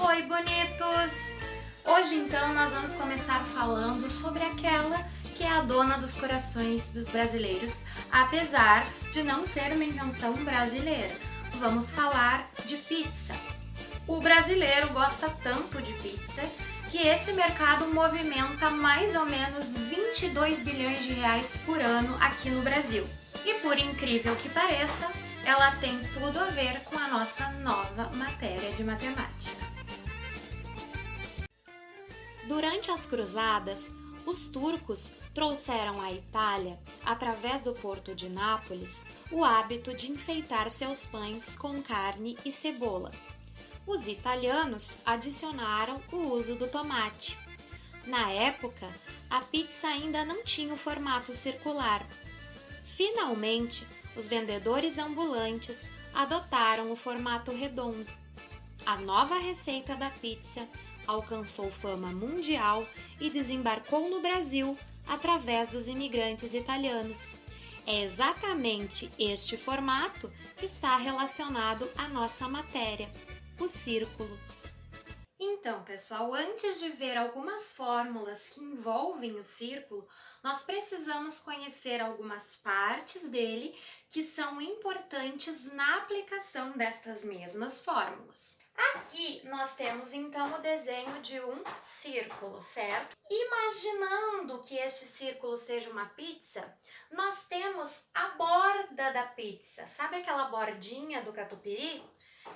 Oi, bonitos! Hoje então nós vamos começar falando sobre aquela que é a dona dos corações dos brasileiros, apesar de não ser uma invenção brasileira. Vamos falar de pizza. O brasileiro gosta tanto de pizza que esse mercado movimenta mais ou menos 22 bilhões de reais por ano aqui no Brasil. E por incrível que pareça, ela tem tudo a ver com a nossa nova matéria de matemática. Durante as cruzadas, os turcos trouxeram à Itália, através do porto de Nápoles, o hábito de enfeitar seus pães com carne e cebola. Os italianos adicionaram o uso do tomate. Na época, a pizza ainda não tinha o formato circular. Finalmente, os vendedores ambulantes adotaram o formato redondo. A nova receita da pizza alcançou fama mundial e desembarcou no Brasil através dos imigrantes italianos. É exatamente este formato que está relacionado à nossa matéria, o círculo. Então, pessoal, antes de ver algumas fórmulas que envolvem o círculo, nós precisamos conhecer algumas partes dele que são importantes na aplicação destas mesmas fórmulas. Aqui nós temos então o desenho de um círculo, certo? Imaginando que este círculo seja uma pizza, nós temos a borda da pizza. Sabe aquela bordinha do catupiry?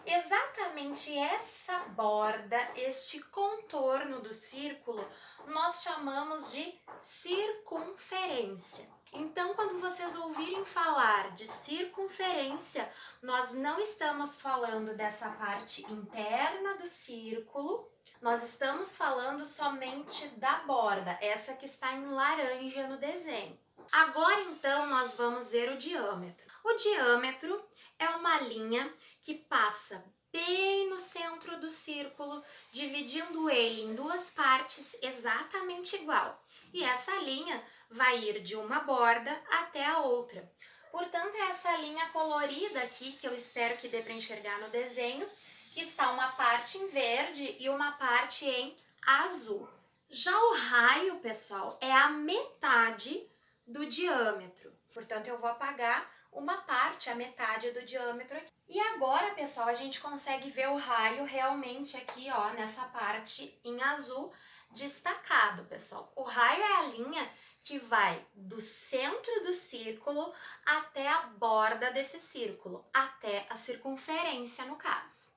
Exatamente essa borda, este contorno do círculo, nós chamamos de circunferência. Então, quando vocês ouvirem falar de circunferência, nós não estamos falando dessa parte interna do círculo, nós estamos falando somente da borda, essa que está em laranja no desenho. Agora, então, nós vamos ver o diâmetro. O diâmetro é uma linha que passa bem no centro do círculo, dividindo ele em duas partes exatamente igual. E essa linha vai ir de uma borda até a outra. Portanto, é essa linha colorida aqui, que eu espero que dê para enxergar no desenho, que está uma parte em verde e uma parte em azul. Já o raio, pessoal, é a metade do diâmetro. Portanto, eu vou apagar uma parte, a metade do diâmetro aqui. E agora, pessoal, a gente consegue ver o raio realmente aqui, ó, nessa parte em azul destacado, pessoal. O raio é a linha que vai do centro do círculo até a borda desse círculo, até a circunferência, no caso.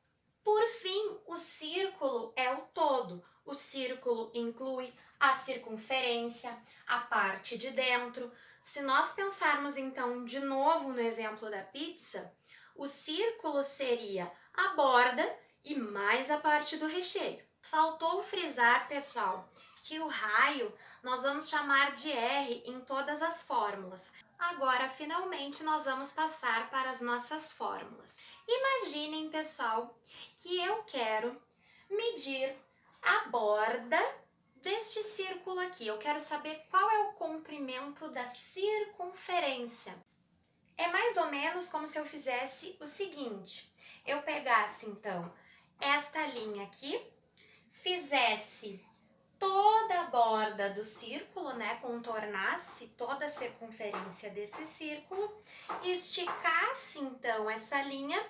Por fim, o círculo é o todo. O círculo inclui a circunferência, a parte de dentro. Se nós pensarmos então de novo no exemplo da pizza, o círculo seria a borda e mais a parte do recheio. Faltou frisar, pessoal, que o raio nós vamos chamar de R em todas as fórmulas. Agora, finalmente, nós vamos passar para as nossas fórmulas. Imaginem, pessoal, que eu quero medir a borda deste círculo aqui. Eu quero saber qual é o comprimento da circunferência. É mais ou menos como se eu fizesse o seguinte. Eu pegasse, então, esta linha aqui, fizesse toda a borda do círculo, né, contornasse toda a circunferência desse círculo, esticasse então essa linha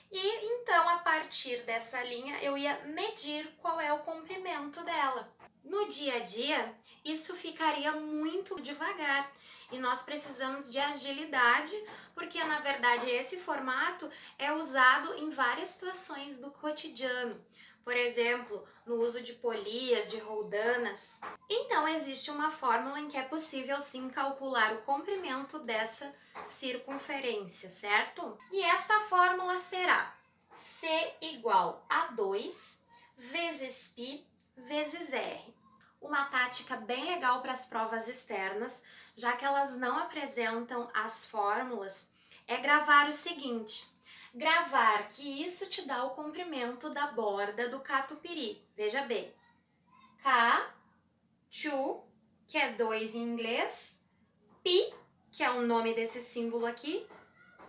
e então a partir dessa linha eu ia medir qual é o comprimento dela. No dia a dia, isso ficaria muito devagar e nós precisamos de agilidade, porque na verdade esse formato é usado em várias situações do cotidiano. Por exemplo, no uso de polias, de roldanas. Então, existe uma fórmula em que é possível sim calcular o comprimento dessa circunferência, certo? E esta fórmula será C igual a 2 vezes π vezes R. Uma tática bem legal para as provas externas, já que elas não apresentam as fórmulas, é gravar o seguinte. Gravar que isso te dá o comprimento da borda do catupiry. Veja bem. K, chu, que é 2 em inglês, pi, que é o nome desse símbolo aqui,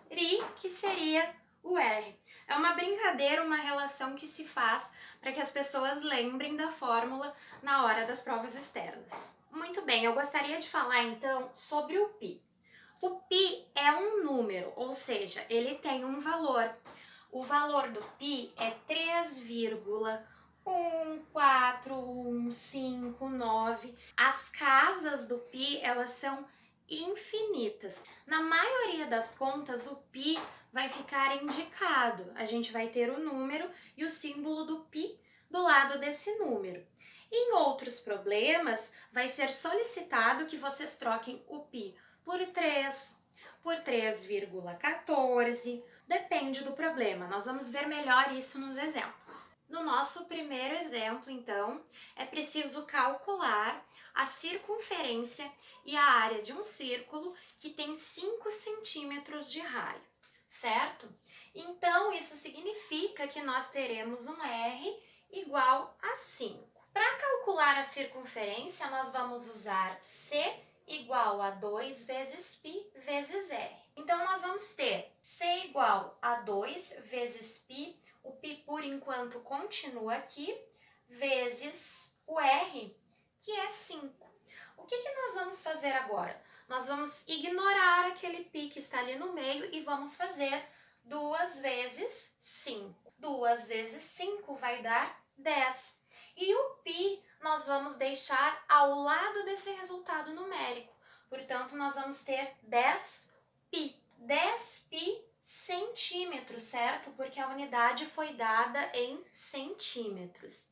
ri, que seria o R. É uma brincadeira, uma relação que se faz para que as pessoas lembrem da fórmula na hora das provas externas. Muito bem, eu gostaria de falar então sobre o π. O π é um número, ou seja, ele tem um valor. O valor do π é 3,14159. As casas do π, elas são infinitas. Na maioria das contas, o π vai ficar indicado. A gente vai ter o número e o símbolo do π do lado desse número. Em outros problemas, vai ser solicitado que vocês troquem o π por 3, por 3,14, depende do problema. Nós vamos ver melhor isso nos exemplos. No nosso primeiro exemplo, então, é preciso calcular a circunferência e a área de um círculo que tem 5 centímetros de raio, certo? Então, isso significa que nós teremos um R igual a 5. Para calcular a circunferência, nós vamos usar C igual a 2 vezes π vezes r. Então, nós vamos ter C igual a 2 vezes π, o π por enquanto continua aqui, vezes o r, que é 5. O que nós vamos fazer agora? Nós vamos ignorar aquele π que está ali no meio e vamos fazer 2 vezes 5. 2 vezes 5 vai dar 10. E o π nós vamos deixar ao lado desse resultado numérico. Portanto, nós vamos ter 10π. 10π centímetros, certo? Porque a unidade foi dada em centímetros.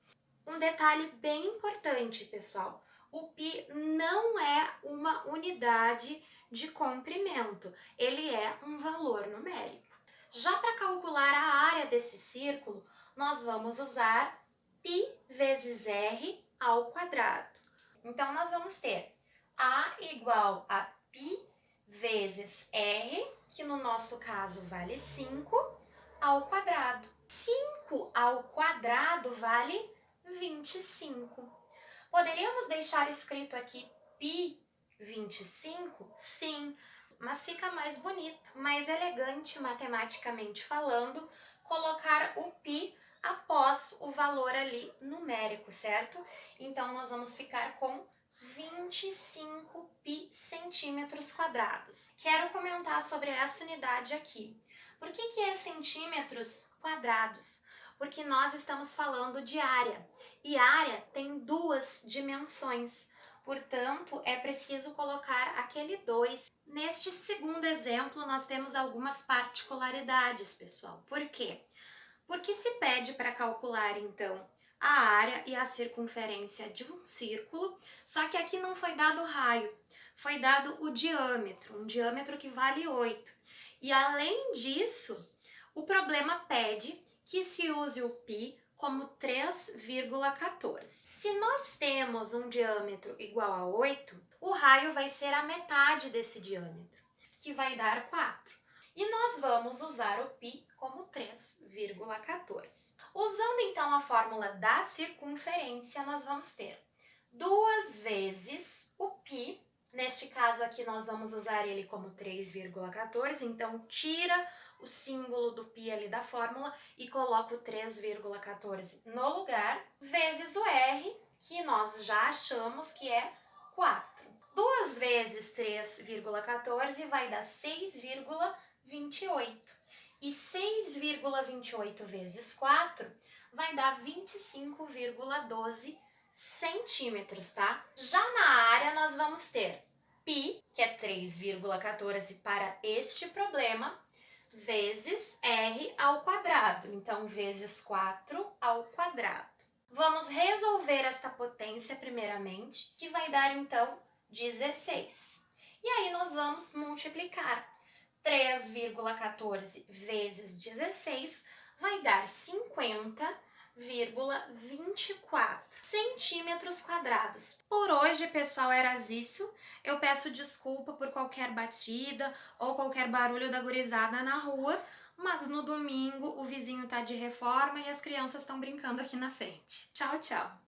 Um detalhe bem importante, pessoal. O π não é uma unidade de comprimento. Ele é um valor numérico. Já para calcular a área desse círculo, nós vamos usar π vezes r ao quadrado. Então, nós vamos ter A igual a π vezes r, que no nosso caso vale 5, ao quadrado. 5 ao quadrado vale 25. Poderíamos deixar escrito aqui π 25? Sim, mas fica mais bonito, mais elegante matematicamente falando, colocar o π após o valor ali numérico, certo? Então, nós vamos ficar com 25π centímetros quadrados. Quero comentar sobre essa unidade aqui. Por que é centímetros quadrados? Porque nós estamos falando de área, e área tem 2 dimensões. Portanto, é preciso colocar aquele 2. Neste segundo exemplo, nós temos algumas particularidades, pessoal. Por quê? Porque se pede para calcular, então, a área e a circunferência de um círculo, só que aqui não foi dado o raio, foi dado o diâmetro, um diâmetro que vale 8. E além disso, o problema pede que se use o π como 3,14. Se nós temos um diâmetro igual a 8, o raio vai ser a metade desse diâmetro, que vai dar 4. E nós vamos usar o π como 3,14. Usando então a fórmula da circunferência, nós vamos ter 2 vezes o π. Neste caso aqui nós vamos usar ele como 3,14, então tira o símbolo do π ali da fórmula e coloca o 3,14 no lugar, vezes o r, que nós já achamos que é 4. 2 vezes 3,14 vai dar 6,28. E 6,28 vezes 4 vai dar 25,12 centímetros, tá? Já na área, nós vamos ter π, que é 3,14 para este problema, vezes r ao quadrado. Então, vezes 4 ao quadrado. Vamos resolver esta potência primeiramente, que vai dar, então, 16. E aí, nós vamos multiplicar. 3,14 vezes 16 vai dar 50,24 centímetros quadrados. Por hoje, pessoal, era isso. Eu peço desculpa por qualquer batida ou qualquer barulho da gurizada na rua, mas no domingo o vizinho tá de reforma e as crianças estão brincando aqui na frente. Tchau, tchau!